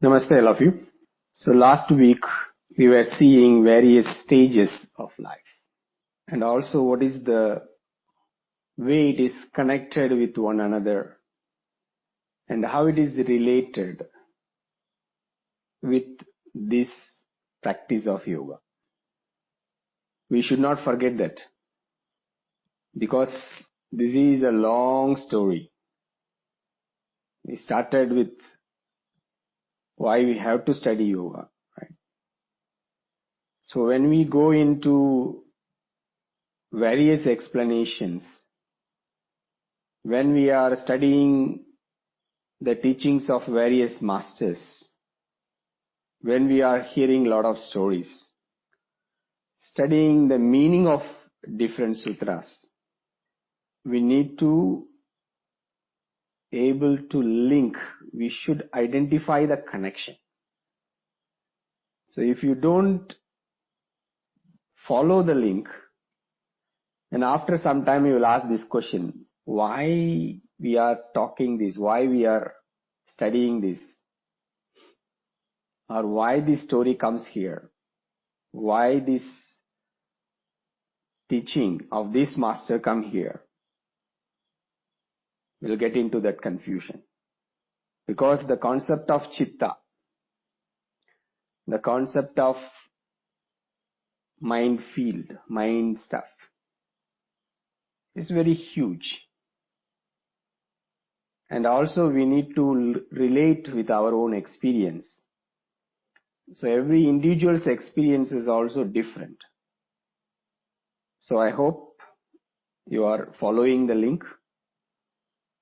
Namaste, all of you. So last week we were seeing various stages of life and also what is the way it is connected with one another and how it is related with this practice of yoga. We should not forget that because this is a long story. We started with why we have to study yoga, right? So when we go into various explanations, when we are studying the teachings of various masters, when we are hearing a lot of stories, studying the meaning of different sutras, we need to able to link, we should identify the connection. So if you don't follow the link, and after some time you will ask this question, why we are talking this, why we are studying this, or why this story comes here, why this teaching of this master come here. We'll get into that confusion. Because the concept of chitta, the concept of mind field, mind stuff, is very huge. And also we need to relate with our own experience. So every individual's experience is also different. So I hope you are following the link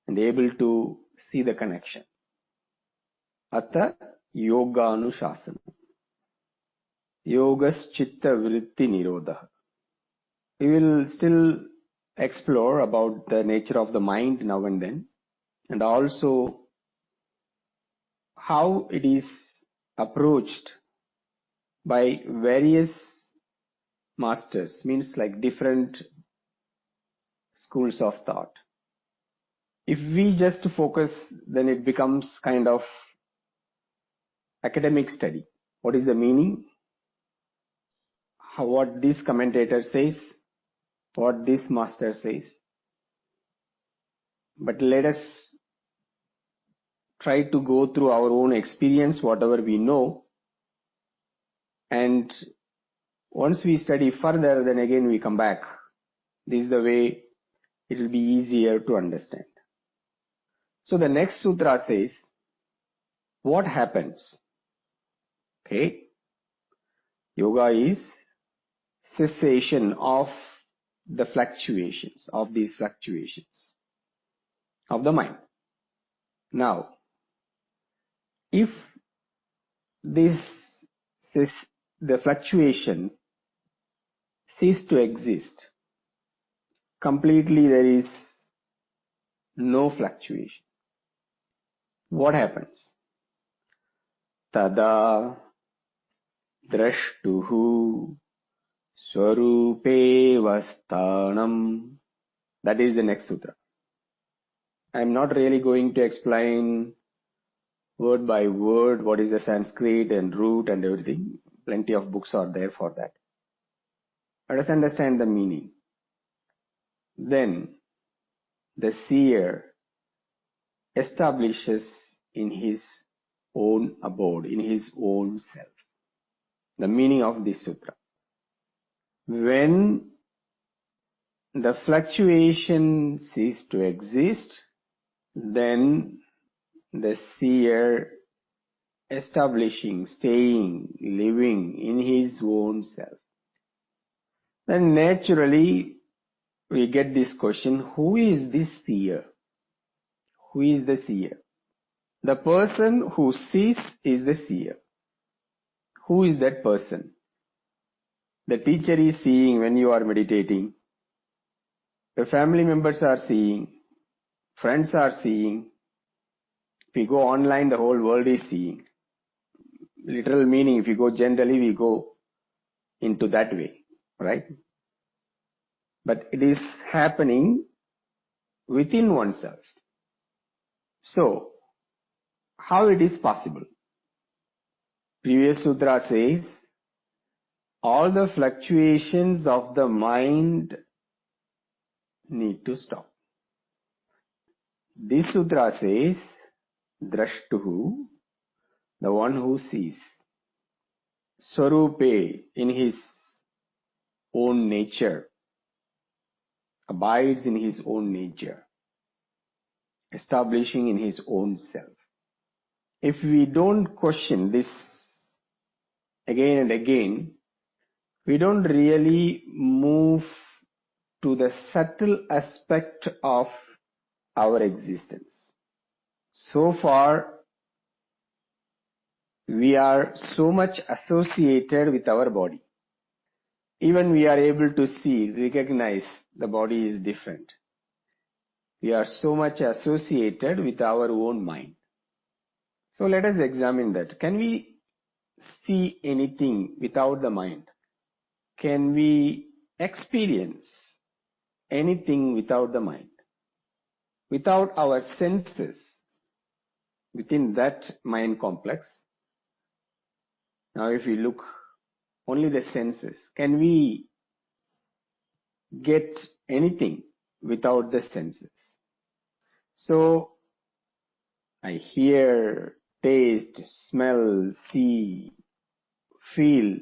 and able to see the connection. Atta yoga anushasana. Yogas Chitta Vritti Nirodha. We will still explore about the nature of the mind now and then, and also how it is approached by various masters, means like different schools of thought. If we just focus, then it becomes kind of academic study. What is the meaning? What this commentator says, what this master says. But let us try to go through our own experience, whatever we know, and once we study further, then again we come back. This is the way it will be easier to understand. So the next sutra says, what happens? Okay. Yoga is cessation of the fluctuations, of these fluctuations of the mind. Now, if the fluctuation cease to exist, completely there is no fluctuation, what happens? Tadā, draṣṭuḥ, svarūpe avasthānam. That is the next sutra. I am not really going to explain word by word what is the Sanskrit and root and everything. Plenty of books are there for that. Let us understand the meaning. Then the seer establishes in his own abode, in his own self. The meaning of this sutra. When the fluctuation cease to exist, then the seer establishing, staying, living in his own self. Then naturally we get this question, who is this seer? Who is the seer? The person who sees is the seer. Who is that person? The teacher is seeing when you are meditating. The family members are seeing. Friends are seeing. If we go online, the whole world is seeing. Literal meaning, if you go generally, we go into that way, right? But it is happening within oneself. So, how it is possible? Previous sutra says, all the fluctuations of the mind need to stop. This sutra says, draṣṭuḥ, the one who sees. Svarūpe, in his own nature, abides in his own nature, establishing in his own self. If we don't question this again and again, we don't really move to the subtle aspect of our existence. So far, we are so much associated with our body. Even we are able to see, recognize the body is different. We are so much associated with our own mind. So let us examine that. Can we see anything without the mind? Can we experience anything without the mind? Without our senses within that mind complex? Now if we look only the senses, can we get anything without the senses? So I hear, taste, smell, see, feel.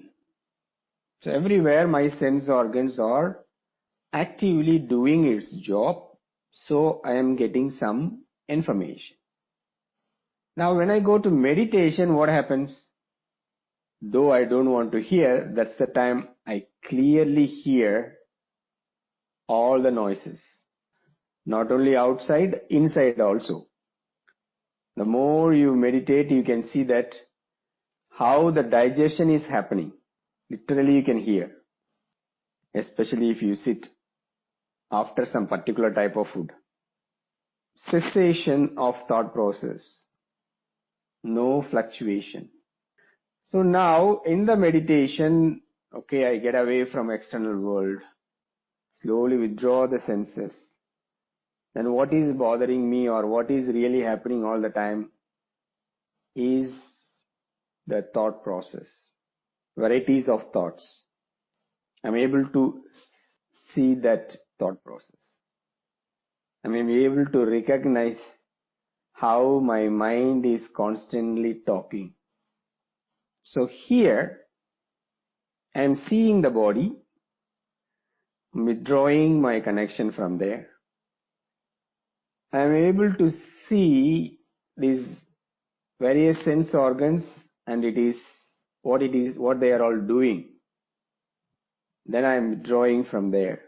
So everywhere my sense organs are actively doing its job, so I am getting some information. Now when I go to meditation, what happens? Though I don't want to hear, that's the time I clearly hear all the noises. Not only outside, inside also. The more you meditate, you can see that how the digestion is happening. Literally you can hear. Especially if you sit after some particular type of food. Cessation of thought process. No fluctuation. So now in the meditation, okay, I get away from external world. Slowly withdraw the senses. Then what is bothering me or what is really happening all the time is the thought process. Varieties of thoughts. I'm able to see that thought process. I'm able to recognize how my mind is constantly talking. So here, I'm seeing the body, withdrawing my connection from there. I'm able to see these various sense organs and it is what they are all doing. Then I'm withdrawing from there.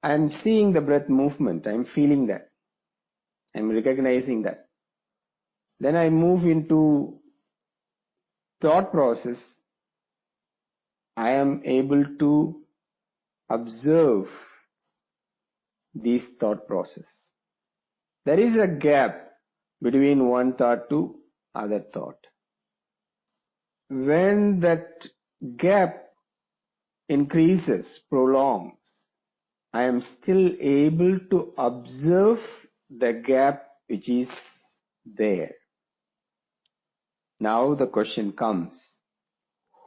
I'm seeing the breath movement. I'm feeling that. I'm recognizing that. Then I move into thought process. I am able to observe this thought process. There is a gap between one thought to other thought. When that gap increases, prolongs, I am still able to observe the gap which is there. Now the question comes,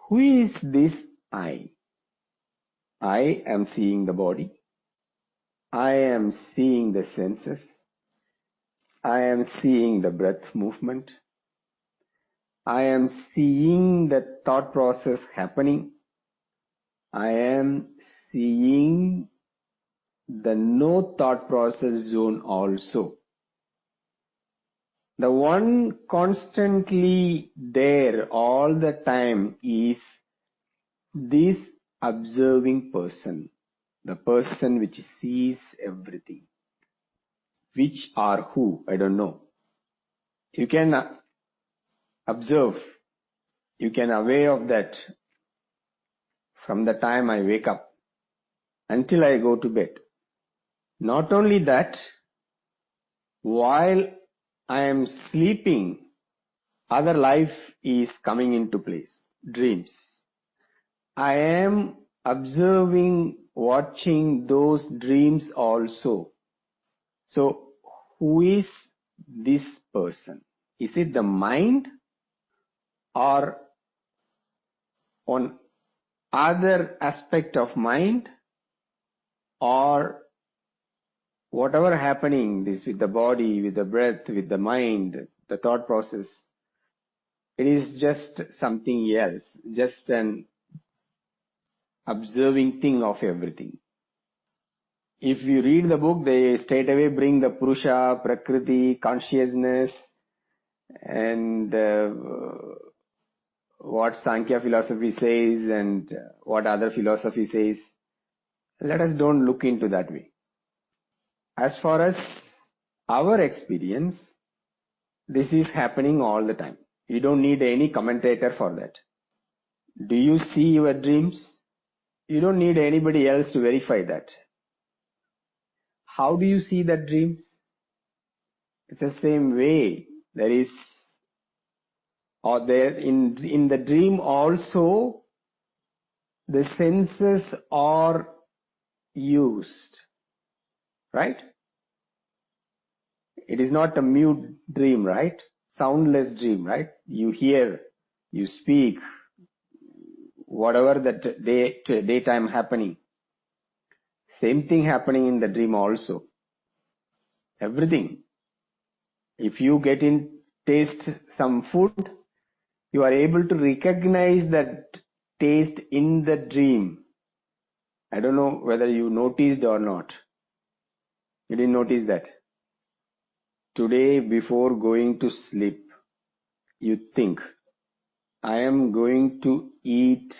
who is this I? I am seeing the body. I am seeing the senses. I am seeing the breath movement. I am seeing the thought process happening. I am seeing the no thought process zone also. The one constantly there all the time is this observing person, the person which sees everything. Which or who, I don't know. You can observe, you can aware of that from the time I wake up until I go to bed. Not only that, while I am sleeping, other life is coming into place, dreams. I am observing, watching those dreams also. So, who is this person? Is it the mind or on other aspect of mind, or whatever happening this with the body, with the breath, with the mind, the thought process, it is just something else, just an observing thing of everything. If you read the book, they straight away bring the Purusha, Prakriti, consciousness, and what Sankhya philosophy says and what other philosophy says. Let us don't look into that way. As far as our experience, this is happening all the time. You don't need any commentator for that. Do you see your dreams? You don't need anybody else to verify that. How do you see that dreams? It's the same way. There is, or there in the dream also, the senses are used, right? It is not a mute dream, right? Soundless dream, right? You hear, you speak, whatever that daytime happening. Same thing happening in the dream also. Everything. If you get in, taste some food, you are able to recognize that taste in the dream. I don't know whether you noticed or not. You didn't notice that. Today, before going to sleep, you think, I am going to eat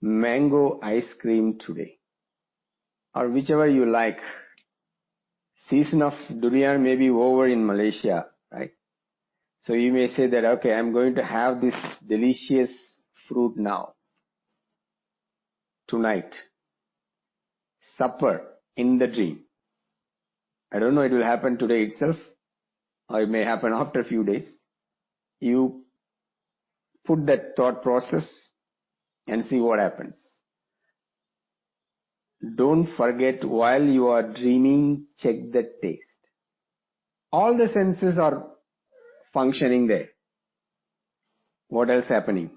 mango ice cream today. Or whichever you like. Season of durian may be over in Malaysia, right? So you may say that, okay, I'm going to have this delicious fruit now, tonight. Supper in the dream. I don't know, it will happen today itself, or it may happen after a few days. You put that thought process and see what happens. Don't forget, while you are dreaming, check the taste. All the senses are functioning there. What else happening?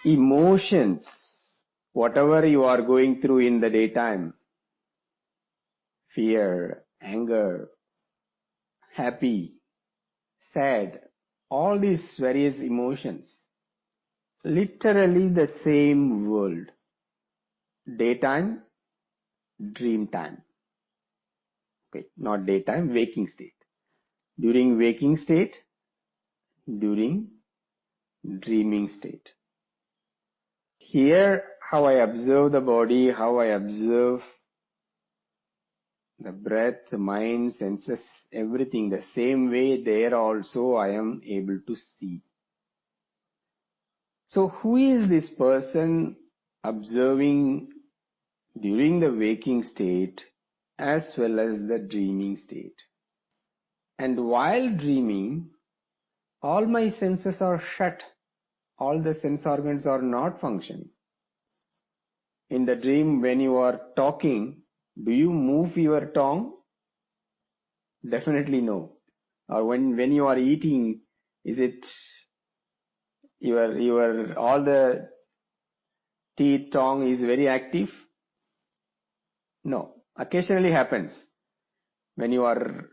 Emotions, whatever you are going through in the daytime, fear, anger, happy, sad, all these various emotions, literally the same world. Daytime, dream time. Okay, not daytime, waking state. During waking state, during dreaming state. Here, how I observe the body, how I observe the breath, the mind, senses, everything, the same way there also I am able to see. So who is this person observing during the waking state as well as the dreaming state? And while dreaming, all my senses are shut. All the sense organs are not functioning. In the dream, when you are talking, do you move your tongue? Definitely no. Or when you are eating, is it your all the teeth, tongue is very active? No. Occasionally happens when you are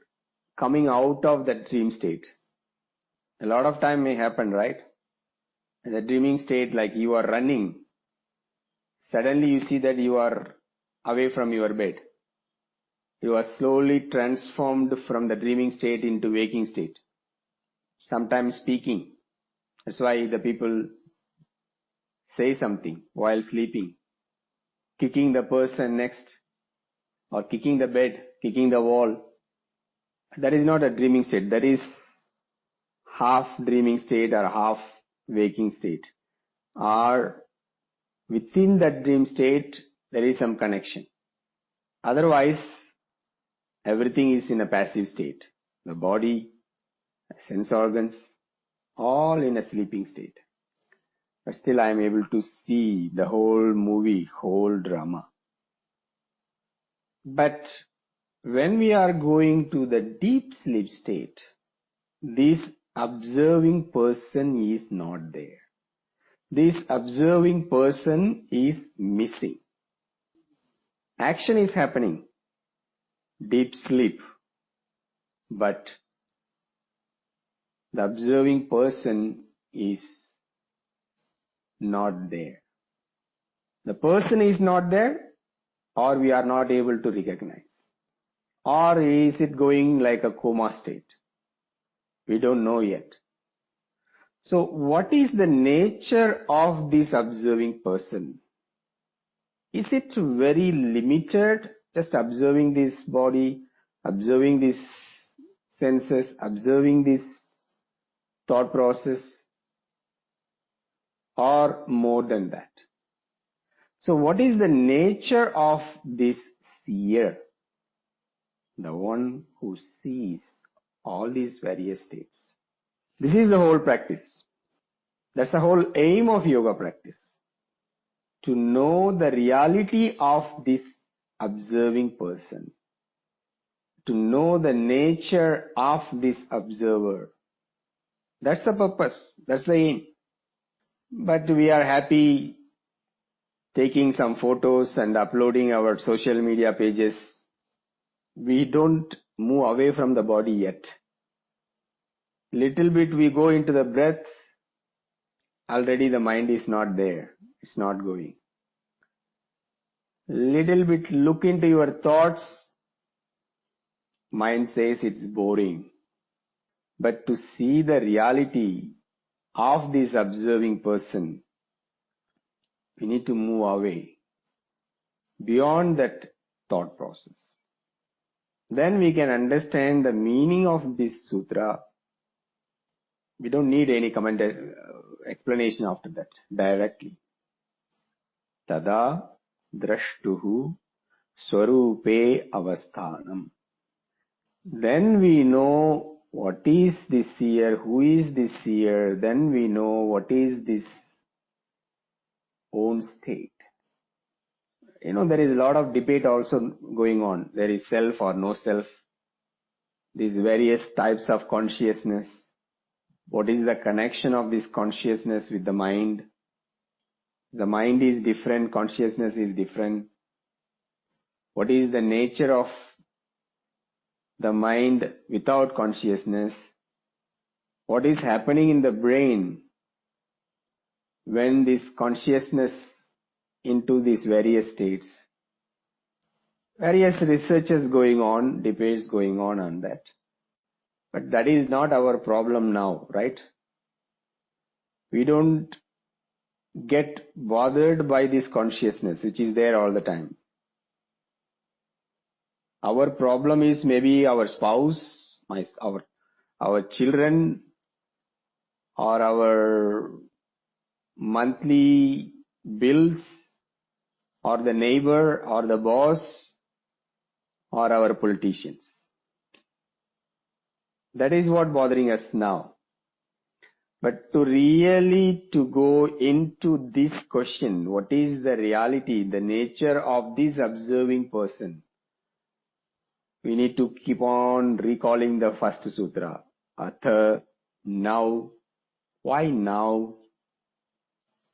coming out of that dream state. A lot of time may happen, right? In the dreaming state, like you are running, suddenly you see that you are away from your bed. You are slowly transformed from the dreaming state into waking state. Sometimes speaking. That's why the people say something while sleeping. Kicking the person next, or kicking the bed, kicking the wall. That is not a dreaming state. That is half dreaming state or half waking state. Or within that dream state, there is some connection. Otherwise, everything is in a passive state. The body, sense organs, all in a sleeping state. But still I am able to see the whole movie, whole drama. But when we are going to the deep sleep state, these observing person is not there. This observing person is missing. Action is happening, deep sleep, but the observing person is not there. The person is not there, or we are not able to recognize. Or is it going like a coma state? We don't know yet. So what is the nature of this observing person? Is it very limited, just observing this body, observing these senses, observing this thought process, or more than that? So what is the nature of this seer? The one who sees all these various states. This is the whole practice. That's the whole aim of yoga practice. To know the reality of this observing person. To know the nature of this observer. That's the purpose. That's the aim. But we are happy taking some photos and uploading our social media pages. We don't move away from the body yet. Little bit we go into the breath, already the mind is not there. It's not going. Little bit look into your thoughts, mind says it's boring. But to see the reality of this observing person, we need to move away, beyond that thought process. Then we can understand the meaning of this sutra. We don't need any explanation after that, directly. Tadā, draṣṭuḥ, svarūpe, avasthānam. Then we know what is this seer, who is this seer, then we know what is this own state. There is a lot of debate also going on. There is self or no self. These various types of consciousness. What is the connection of this consciousness with the mind? The mind is different, consciousness is different. What is the nature of the mind without consciousness? What is happening in the brain when this consciousness into these various states? Various researches going on, debates going on that. But that is not our problem now, right? We don't get bothered by this consciousness which is there all the time. Our problem is maybe our spouse, our children, or our monthly bills, or the neighbor, or the boss, or our politicians. That is what bothering us now. But to really to go into this question, what is the reality, the nature of this observing person? We need to keep on recalling the first sutra. Atha, now. Why now?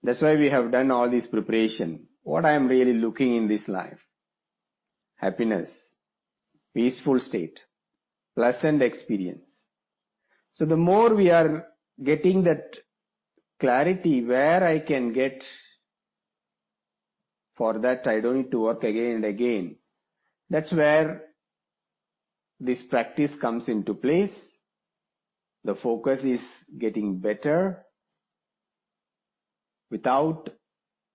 That's why we have done all this preparation. What I am really looking in this life? Happiness, peaceful state, pleasant experience. So the more we are getting that clarity where I can get, for that I don't need to work again and again. That's where this practice comes into place. The focus is getting better without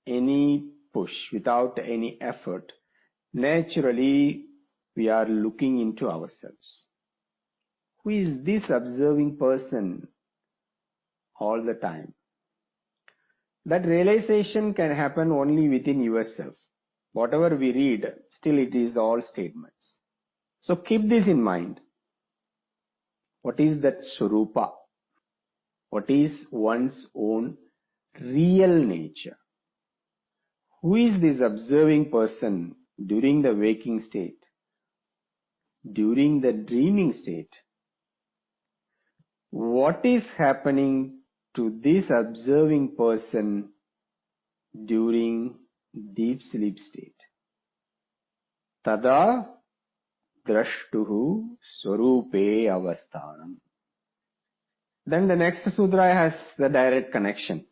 any push, without any effort. Naturally, we are looking into ourselves. Who is this observing person all the time? That realization can happen only within yourself. Whatever we read, still it is all statements. So keep this in mind. What is that svarūpa? What is one's own real nature? Who is this observing person during the waking state? During the dreaming state? what is happening to this observing person during deep sleep state. Tadā draṣṭuḥ svarūpe avasthānam. Then the next sutra has the direct connection.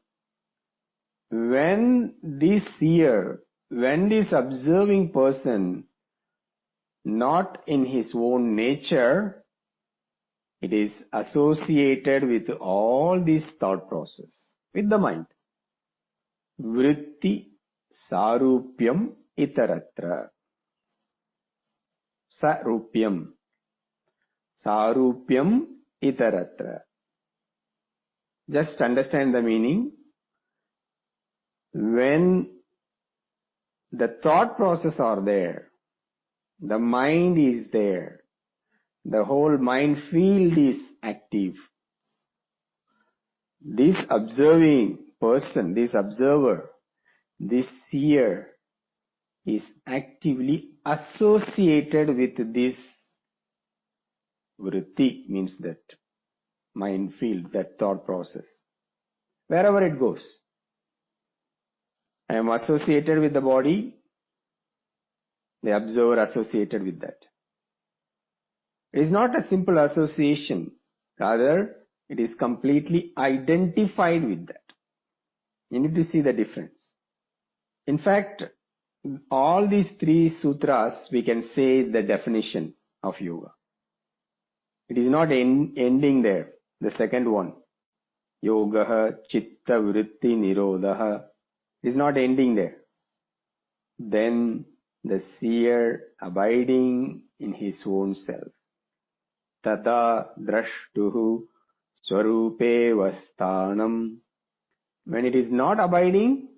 When this seer, when this observing person, not in his own nature, it is associated with all this thought process, with the mind. Vritti svarūpyam itaratra. Svarūpyam. Svarūpyam itaratra. Just understand the meaning. When the thought process are there, the mind is there, the whole mind field is active. This observing person, this observer, this seer is actively associated with this vritti, means that mind field, that thought process, wherever it goes. I am associated with the body, the observer associated with that. It is not a simple association, rather it is completely identified with that. You need to see the difference. In fact, all these three sutras, we can say the definition of yoga. It is not ending there. The second one, yoga Chitta Vritti Nirodha, is not ending there. Then the seer abiding in his own self. Tadā draṣṭuḥ svarūpe avasthānam. When it is not abiding,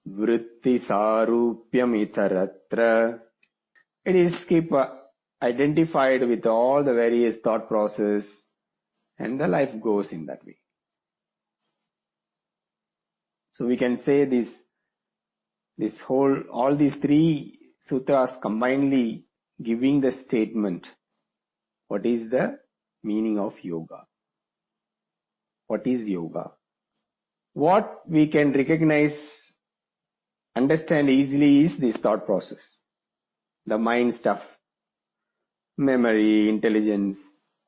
vritti svarūpyam itaratra. It is keep identified with all the various thought process, and the life goes in that way. So we can say all these three sutras combinedly giving the statement, what is the meaning of yoga? What is yoga? What we can recognize, understand easily is this thought process, the mind stuff, memory, intelligence,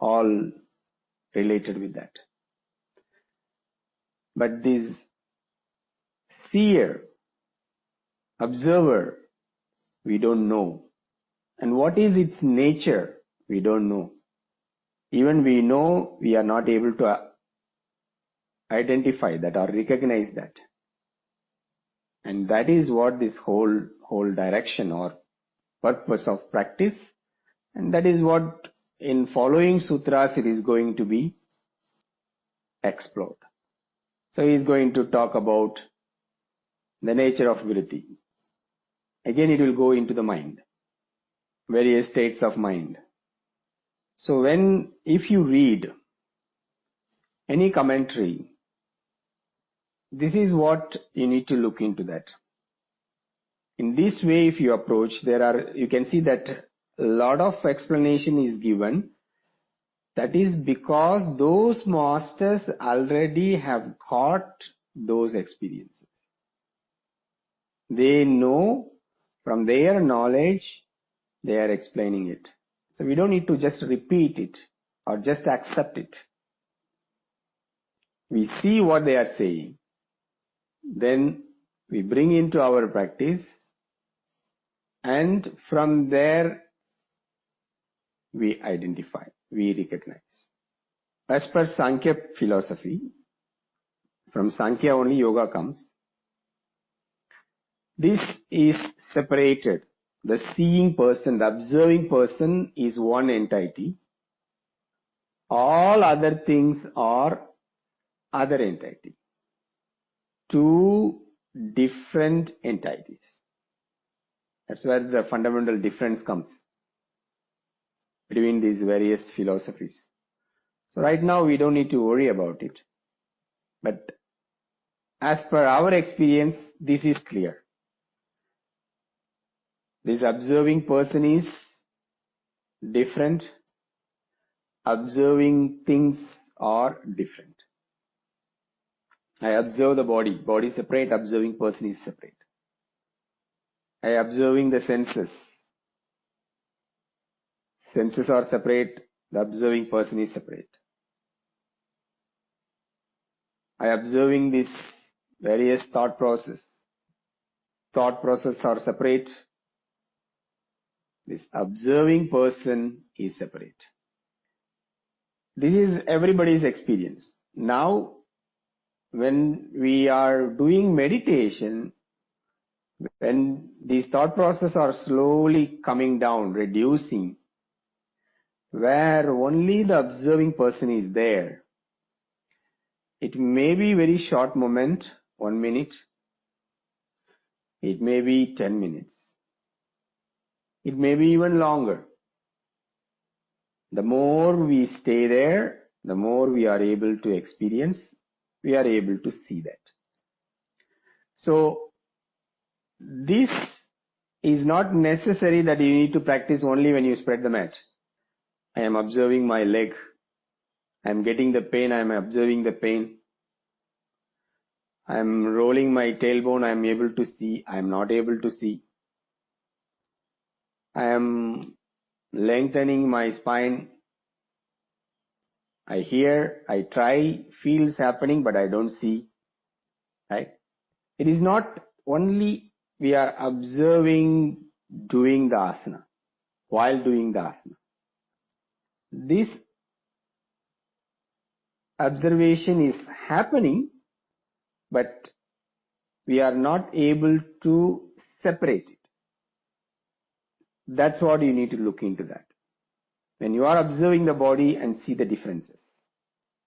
all related with that. But this seer, observer, we don't know. And what is its nature? We don't know. Even we know, we are not able to identify that or recognize that. And that is what this whole direction or purpose of practice, and that is what in following sutras it is going to be explored. So he is going to talk about the nature of vritti. Again it will go into the mind, various states of mind. So if you read any commentary, this is what you need to look into that. In this way, if you approach, you can see that a lot of explanation is given. That is because those masters already have got those experiences. They know, from their knowledge, they are explaining it. So we don't need to just repeat it or just accept it. We see what they are saying. Then we bring into our practice, and from there we identify, we recognize. As per Sankhya philosophy, from Sankhya only yoga comes. This is separated. The seeing person, the observing person is one entity. All other things are other entity. Two different entities. That's where the fundamental difference comes between these various philosophies. So right now we don't need to worry about it. But as per our experience, this is clear. This observing person is different. observing things are different. I observe the body. Body is separate, observing person is separate. I observing the senses. Senses are separate, the observing person is separate. I observing this various thought process. Thought process are separate. This observing person is separate. This is everybody's experience. Now, when we are doing meditation, when these thought processes are slowly coming down, reducing, where only the observing person is there, it may be very short moment, 1 minute, it may be 10 minutes, it may be even longer. The more we stay there, the more we are able to experience, we are able to see that. So, this is not necessary that you need to practice only when you spread the mat. I am observing my leg. I am getting the pain. I am observing the pain. I am rolling my tailbone. I am able to see. I am not able to see. I am lengthening my spine. I hear, I try, feels happening, but I don't see. Right? It is not only we are observing doing the asana, while doing the asana. This observation is happening, but we are not able to separate it. That's what you need to look into that. When you are observing the body and see the differences.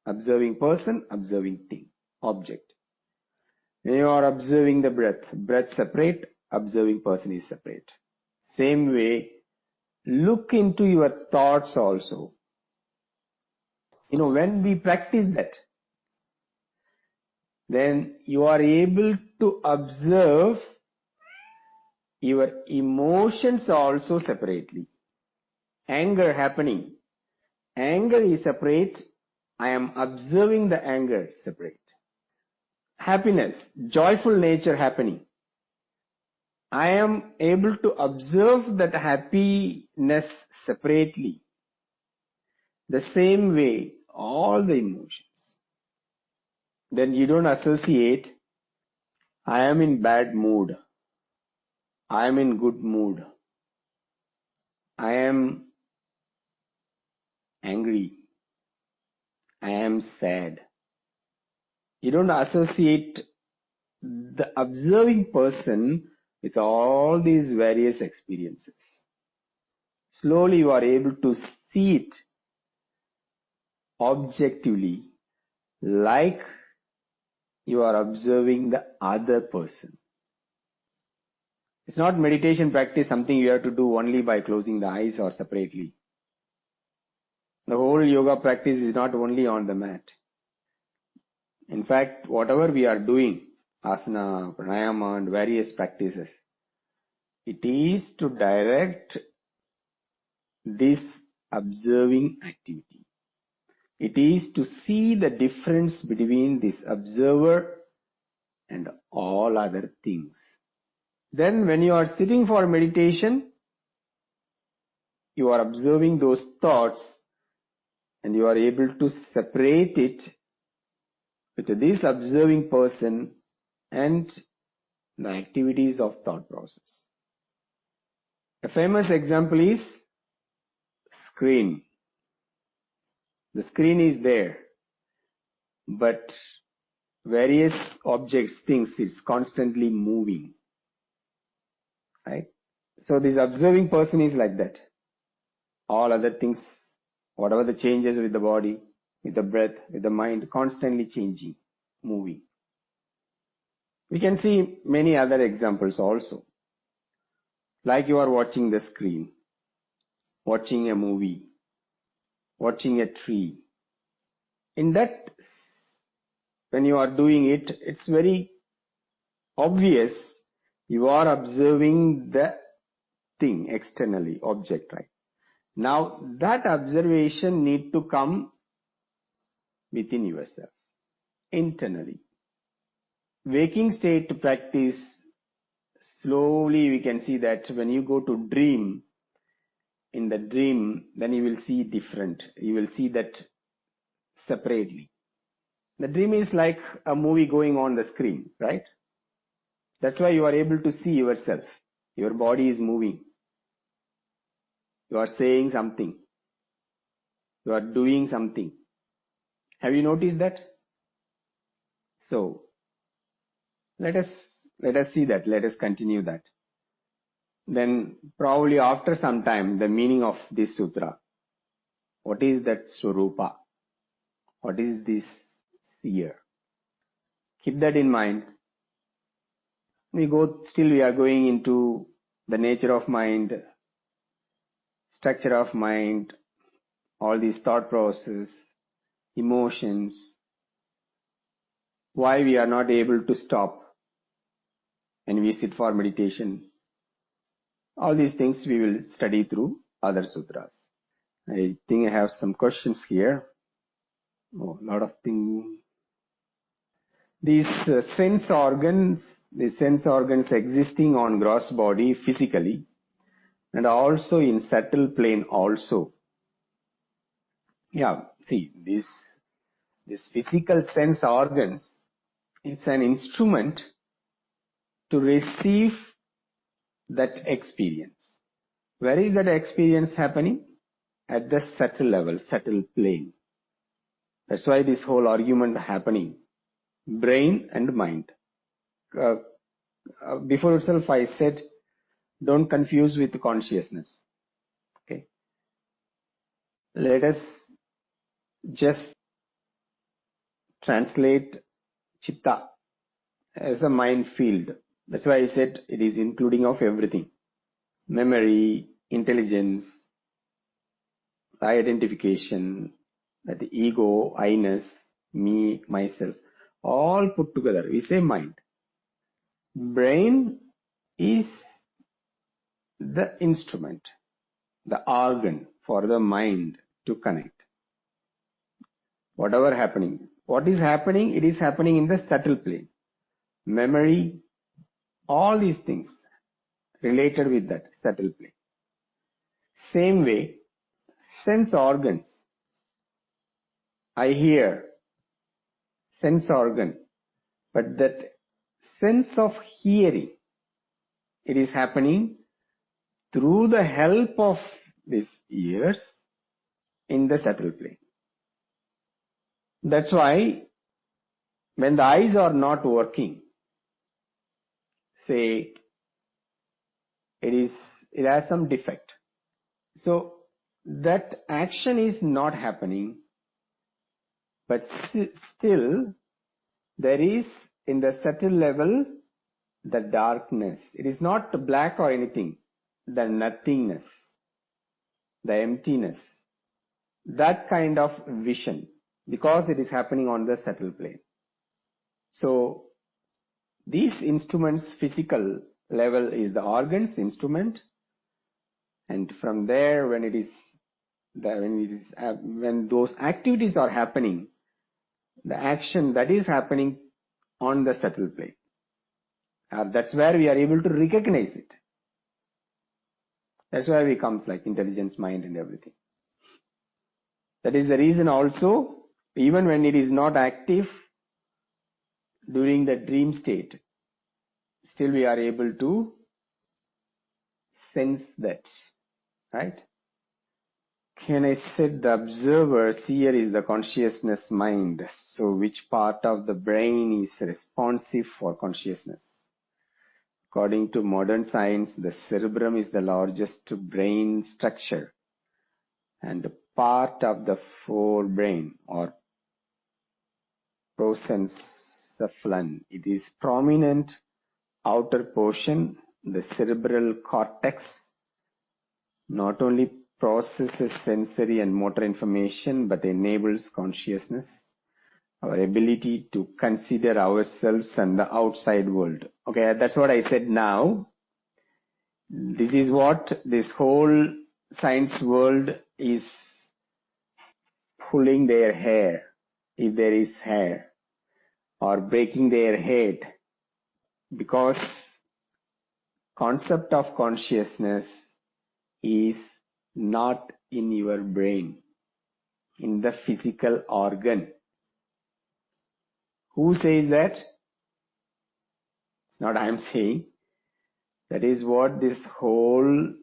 Observing person, observing thing, object. When you are observing the breath separate, observing person is separate. Same way, look into your thoughts also. When we practice that, then you are able to observe your emotions also separately. Anger happening. Anger is separate. I am observing the anger separate. Happiness, joyful nature happening. I am able to observe that happiness separately. The same way, all the emotions. Then you don't associate, I am in bad mood. I am in good mood. I am angry. I am sad. You don't associate the observing person with all these various experiences. Slowly you are able to see it objectively, like you are observing the other person. It's not meditation practice, something you have to do only by closing the eyes or separately. The whole yoga practice is not only on the mat. In fact, whatever we are doing, asana, pranayama and various practices, it is to direct this observing activity. It is to see the difference between this observer and all other things. Then when you are sitting for meditation, you are observing those thoughts and you are able to separate it with this observing person and the activities of thought process. A famous example is screen. The screen is there, but various objects, things is constantly moving. Right? So this observing person is like that. All other things, whatever the changes with the body, with the breath, with the mind, constantly changing, moving. We can see many other examples also. Like you are watching the screen, watching a movie, watching a tree. In that, when you are doing it, it's very obvious you are observing the thing externally, object, right? Now that observation need to come within yourself, internally. Waking state practice, slowly we can see that when you go to dream, in the dream, then you will see different. You will see that separately. The dream is like a movie going on the screen, right? That's why you are able to see yourself. Your body is moving. You are saying something. You are doing something. Have you noticed that? So, let us see that. Let us continue that. Then probably after some time, the meaning of this sutra. What is that svarūpa? What is this seer? Keep that in mind. We are going into the nature of mind, structure of mind, all these thought process, emotions, why we are not able to stop and we sit for meditation. All these things we will study through other sutras. I think I have some questions here. Oh, a lot of things. These sense organs existing on gross body physically and also in subtle plane also. Yeah, see, this physical sense organs, it's an instrument to receive that experience. Where is that experience happening? At the subtle level, subtle plane. That's why this whole argument happening. Brain and mind. Before itself I said, don't confuse with consciousness. Okay. Let us just translate Chitta as a mind field. That's why I said it is including of everything. Memory, intelligence, identification, that the ego, I-ness, me, myself, all put together. We say mind. Brain is the instrument, the organ for the mind to connect. Whatever happening. What is happening? It is happening in the subtle plane. Memory, all these things related with that subtle plane. Same way, sense organs. I hear, sense organ, but that sense of hearing, it is happening through the help of these ears in the subtle plane. That's why when the eyes are not working, say it has some defect. So that action is not happening, but still there is in the subtle level the darkness. It is not black or anything, the nothingness, the emptiness, that kind of vision, because it is happening on the subtle plane. So these instruments, physical level is the organs, instrument, and from there when those activities are happening, the action that is happening on the subtle plane. That's where we are able to recognize it. That's why it comes like intelligence, mind and everything. That is the reason also, even when it is not active during the dream state, still we are able to sense that, right? Can I said the observer, seer is the consciousness mind. So which part of the brain is responsive for consciousness? According to modern science, the cerebrum is the largest brain structure and part of the forebrain or prosencephalon. It is prominent outer portion, the cerebral cortex, not only processes sensory and motor information but enables consciousness, our ability to consider ourselves and the outside world. Okay, that's what I said now. This is what this whole science world is pulling their hair, if there is hair, or breaking their head, because concept of consciousness is not in your brain, in the physical organ. Who says that? It's not I am saying. That is what this whole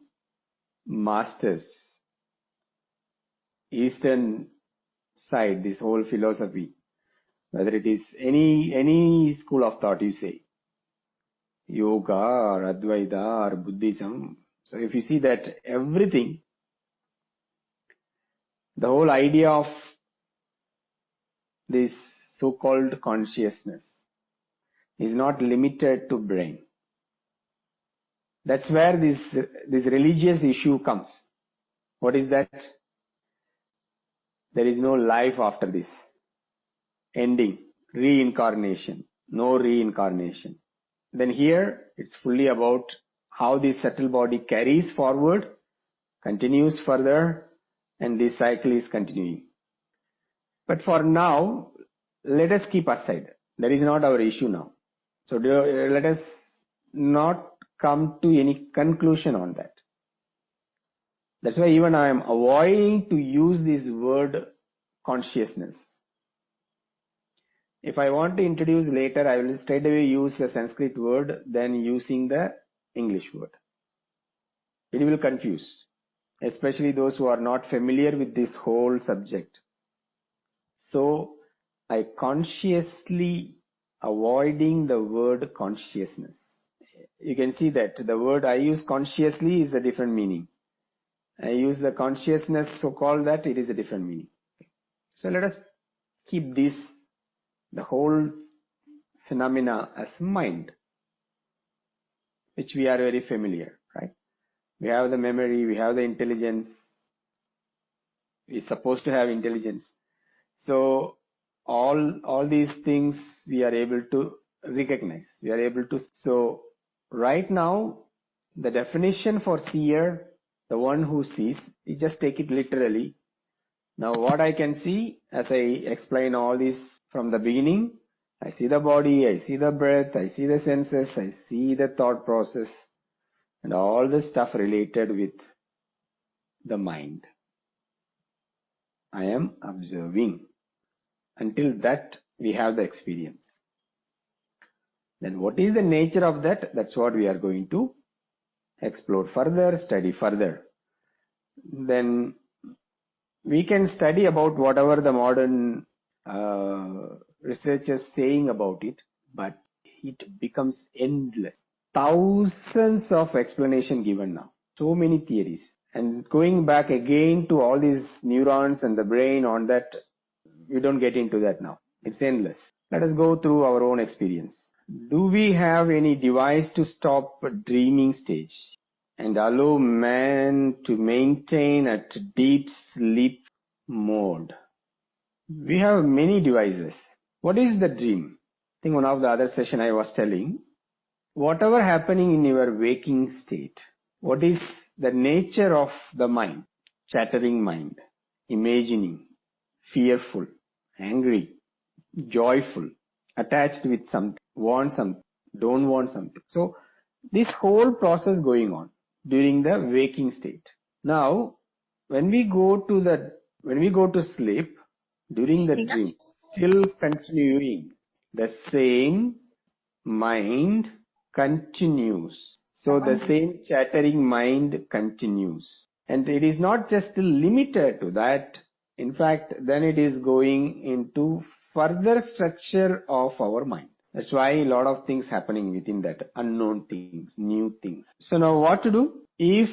masters, Eastern side, this whole philosophy, whether it is any school of thought you say, yoga or Advaita or Buddhism. So if you see that everything, the whole idea of this so-called consciousness is not limited to brain. That's where this religious issue comes. What is that? There is no life after this. Ending. Reincarnation. No reincarnation. Then here it's fully about how this subtle body carries forward, continues further, and this cycle is continuing. But for now, let us keep aside. That is not our issue now. So let us not come to any conclusion on that. That's why even I am avoiding to use this word consciousness. If I want to introduce later, I will straight away use the Sanskrit word than using the English word. It will confuse, especially those who are not familiar with this whole subject. So I consciously avoiding the word consciousness. You can see that the word I use consciously is a different meaning. I use the consciousness, so called that, it is a different meaning. So let us keep this, the whole phenomena as mind, which we are very familiar, right? We have the memory, we have the intelligence. We're supposed to have intelligence. So all these things we are able to recognize. We are able to. So right now, the definition for seer, the one who sees, you just take it literally. Now what I can see, as I explain all this from the beginning, I see the body, I see the breath, I see the senses, I see the thought process, and all the stuff related with the mind. I am observing. Until that, we have the experience. Then what is the nature of that? That's what we are going to explore further, study further. Then we can study about whatever the modern researchers saying about it, but it becomes endless. Thousands of explanation given now. So many theories. And going back again to all these neurons and the brain on that, we don't get into that now. It's endless. Let us go through our own experience. Do we have any device to stop a dreaming stage and allow man to maintain at deep sleep mode? We have many devices. What is the dream? I think one of the other session I was telling, whatever happening in your waking state, what is the nature of the mind? Chattering mind, imagining, fearful, angry, joyful, attached with something, want something, don't want something. So this whole process going on during the waking state. Now, when we go to sleep, during the dream, still continuing, the same mind continues. So the same chattering mind continues. And it is not just limited to that. In fact, then it is going into further structure of our mind. That's why a lot of things happening within that, unknown things, new things. So now what to do? If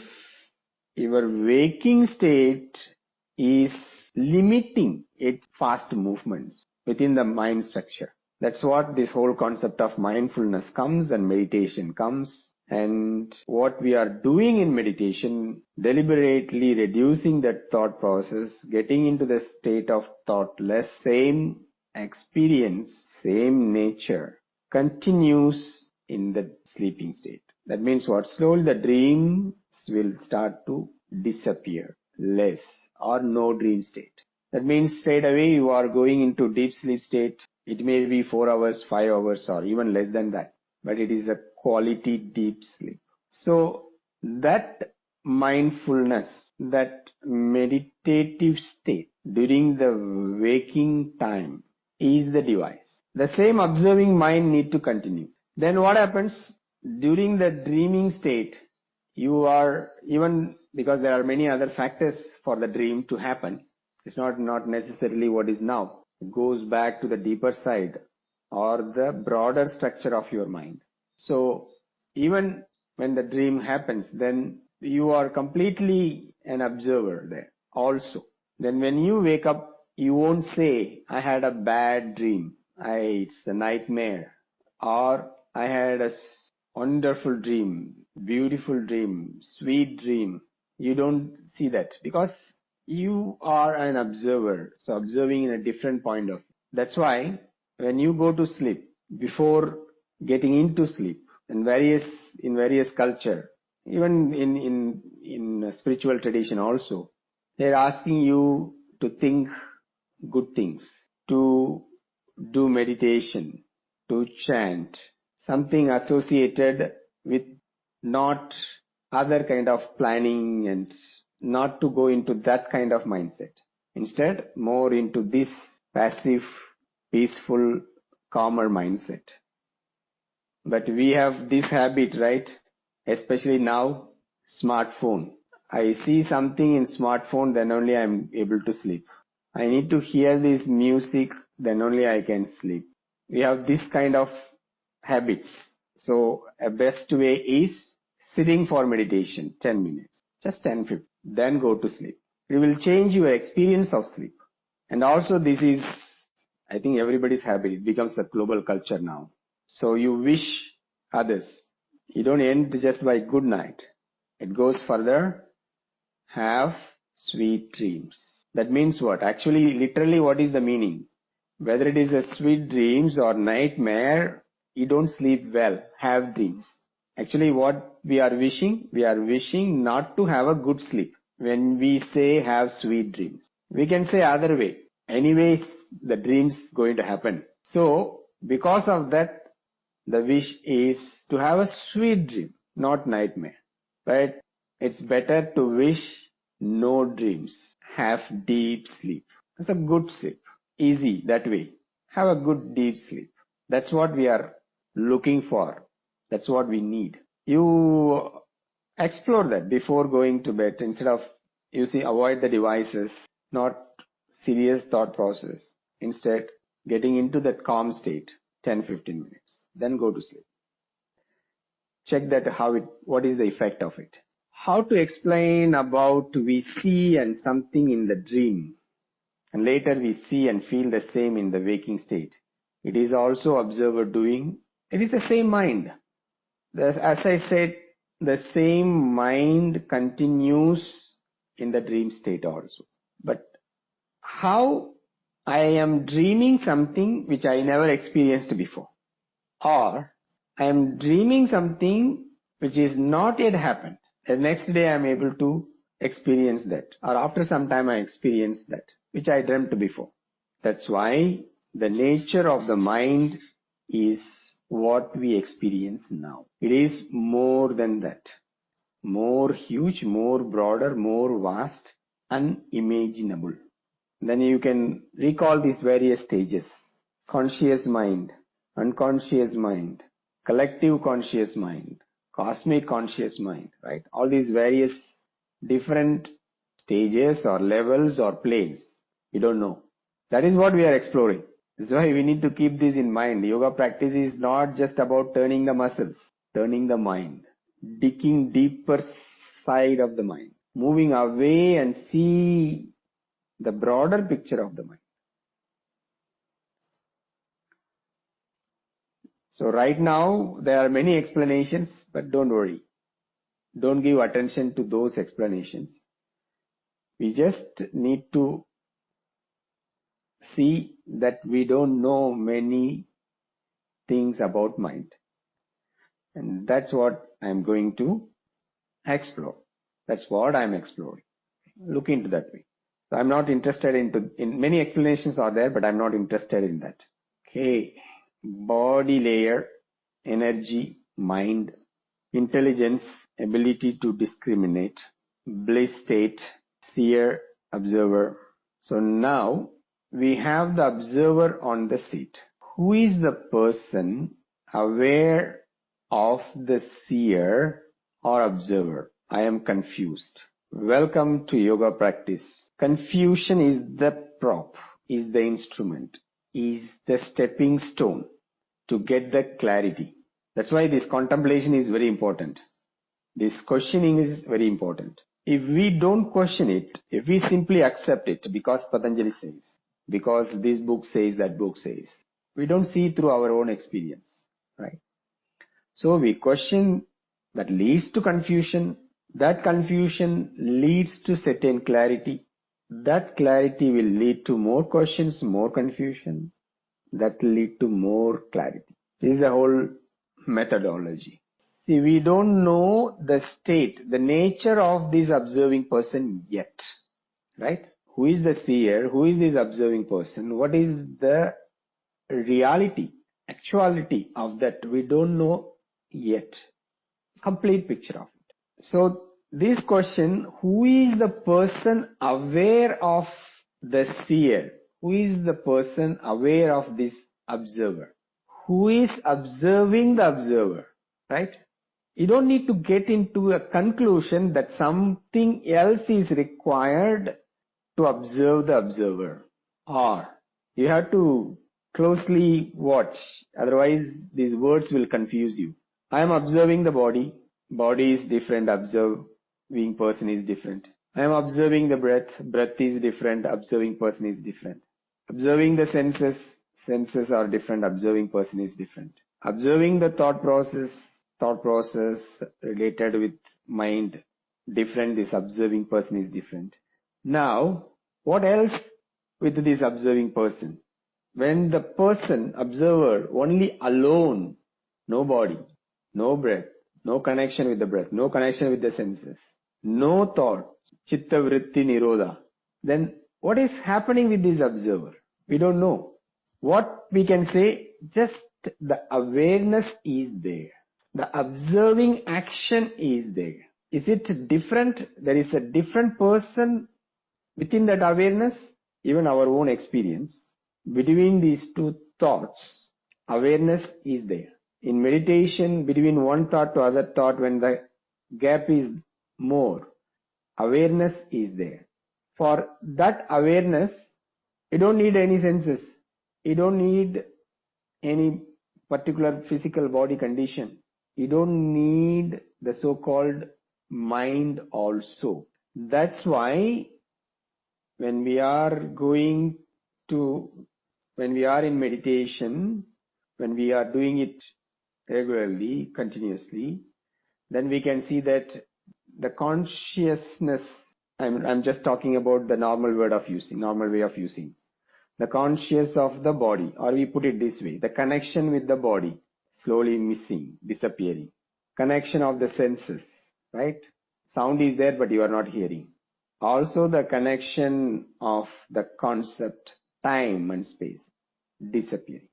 your waking state is limiting its fast movements within the mind structure, that's what this whole concept of mindfulness comes and meditation comes. And what we are doing in meditation, deliberately reducing that thought process, getting into the state of thoughtless, same experience, same nature, continues in the sleeping state. That means what? Slowly the dreams will start to disappear, less, or no dream state. That means straight away you are going into deep sleep state. It may be 4 hours, 5 hours, or even less than that, but it is a quality deep sleep. So that mindfulness, that meditative state during the waking time is the device. The same observing mind need to continue. Then what happens during the dreaming state? You are, even because there are many other factors for the dream to happen, it's not necessarily what is now. It goes back to the deeper side or the broader structure of your mind. So even when the dream happens, then you are completely an observer there also. Then when you wake up, you won't say, I had a bad dream, it's a nightmare, or I had a wonderful dream, beautiful dream, sweet dream. You don't see that because you are an observer, so observing in a different point of view. That's why when you go to sleep, before getting into sleep, in various culture, even in spiritual tradition also, they're asking you to think good things, to do meditation, to chant, something associated with not other kind of planning and not to go into that kind of mindset. Instead, more into this passive, peaceful, calmer mindset. But we have this habit, right? Especially now, smartphone. I see something in smartphone, then only I am able to sleep. I need to hear this music, then only I can sleep. We have this kind of habits. So a best way is sitting for meditation, 10 minutes, just 10-15, then go to sleep. It will change your experience of sleep. And also this is, I think, everybody's habit. It becomes a global culture now. So you wish others. You don't end just by good night. It goes further. Have sweet dreams. That means what? Actually, literally, what is the meaning? Whether it is a sweet dreams or nightmare, you don't sleep well. Have dreams. Actually, what we are wishing not to have a good sleep. When we say have sweet dreams, we can say other way. Anyways, the dream's going to happen. So, because of that, the wish is to have a sweet dream, not nightmare. But it's better to wish no dreams. Have deep sleep. It's a good sleep. Easy that way. Have a good deep sleep. That's what we are looking for. That's what we need. You explore that before going to bed. Instead of, avoid the devices, not serious thought process. Instead, getting into that calm state, 10-15 minutes. Then go to sleep. Check that what is the effect of it. How to explain about we see and something in the dream, and later we see and feel the same in the waking state. It is also observer doing. It is the same mind. As I said, the same mind continues in the dream state also. But how I am dreaming something which I never experienced before, or I am dreaming something which is not yet happened. The next day I am able to experience that, or after some time I experience that, which I dreamt before. That's why the nature of the mind is what we experience now. It is more than that. More huge, more broader, more vast, unimaginable. Then you can recall these various stages. Conscious mind, unconscious mind, collective conscious mind, cosmic conscious mind, right? All these various different stages or levels or planes. We don't know. That is what we are exploring. That's why we need to keep this in mind. Yoga practice is not just about turning the muscles, turning the mind, digging deeper side of the mind, moving away and see the broader picture of the mind. So right now there are many explanations, but don't worry. Don't give attention to those explanations. We just need to see that we don't know many things about mind. And that's what I'm going to explore. That's what I'm exploring. Look into that way. So I'm not interested in many explanations are there, but I'm not interested in that. Okay. Body layer, energy, mind, intelligence, ability to discriminate, bliss state, seer, observer. So now we have the observer on the seat. Who is the person aware of the seer or observer? I am confused. Welcome to yoga practice. Confusion is the prop, is the instrument, is the stepping stone to get the clarity. That's why this contemplation is very important. This questioning is very important. If we don't question it, if we simply accept it because Patanjali says, because this book says, that book says, we don't see through our own experience, right? So we question, that leads to confusion. That confusion leads to certain clarity. That clarity will lead to more questions, more confusion. That will lead to more clarity. This is the whole methodology. See, we don't know the state, the nature of this observing person yet, right? Who is the seer? Who is this observing person? What is the reality, actuality of that? We don't know yet. Complete picture of it. So this question, who is the person aware of the seer? Who is the person aware of this observer? Who is observing the observer, right? You don't need to get into a conclusion that something else is required to observe the observer. Or you have to closely watch, otherwise these words will confuse you. I am observing the body. Body is different, observing person is different. I am observing the breath. Breath is different, observing person is different. Observing the senses. Senses are different, observing person is different. Observing the thought process related with mind, different, this observing person is different. Now, what else with this observing person? When the person, observer, only alone, no body, no breath, no connection with the breath, no connection with the senses, no thought, Chitta Vritti Nirodha, then what is happening with this observer? We don't know. What we can say, just the awareness is there. The observing action is there. Is it different? There is a different person within that awareness. Even our own experience, between these two thoughts, awareness is there. In meditation, between one thought to other thought, when the gap is more, awareness is there. For that awareness, you don't need any senses. You don't need any particular physical body condition. You don't need the so-called mind also. That's why when we are in meditation, when we are doing it regularly, continuously, then we can see that the consciousness, I'm just talking about the normal way of using. The conscious of the body, or we put it this way, the connection with the body, slowly missing, disappearing. Connection of the senses, right? Sound is there, but you are not hearing. Also the connection of the concept, time and space, disappearing.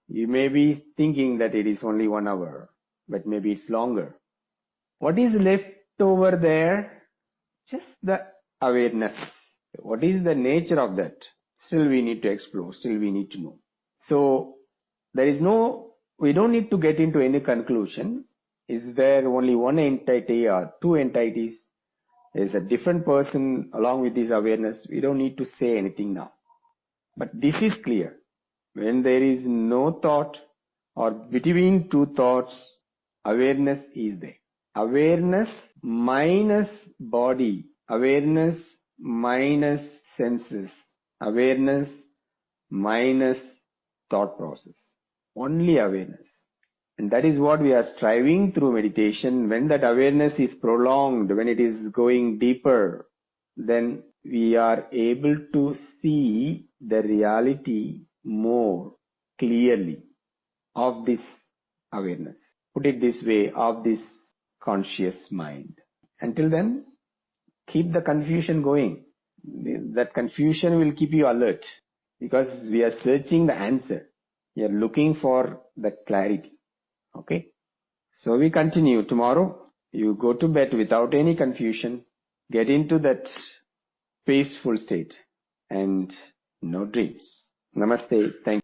You may be thinking that it is only 1 hour, but maybe it's longer. What is left over there? Just the awareness. What is the nature of that? Still we need to explore, still we need to know. So we don't need to get into any conclusion. Is there only one entity or two entities? Is a different person along with this awareness? We don't need to say anything now. But this is clear. When there is no thought or between two thoughts, awareness is there. Awareness minus body, awareness minus senses, awareness minus thought process. Only awareness. And that is what we are striving through meditation. When that awareness is prolonged, when it is going deeper, then we are able to see the reality more clearly of this awareness. Put it this way, of this conscious mind. Until then, keep the confusion going. That confusion will keep you alert because we are searching the answer. We are looking for the clarity. Okay? So we continue. Tomorrow, you go to bed without any confusion, get into that peaceful state and no dreams. Namaste. Thank you.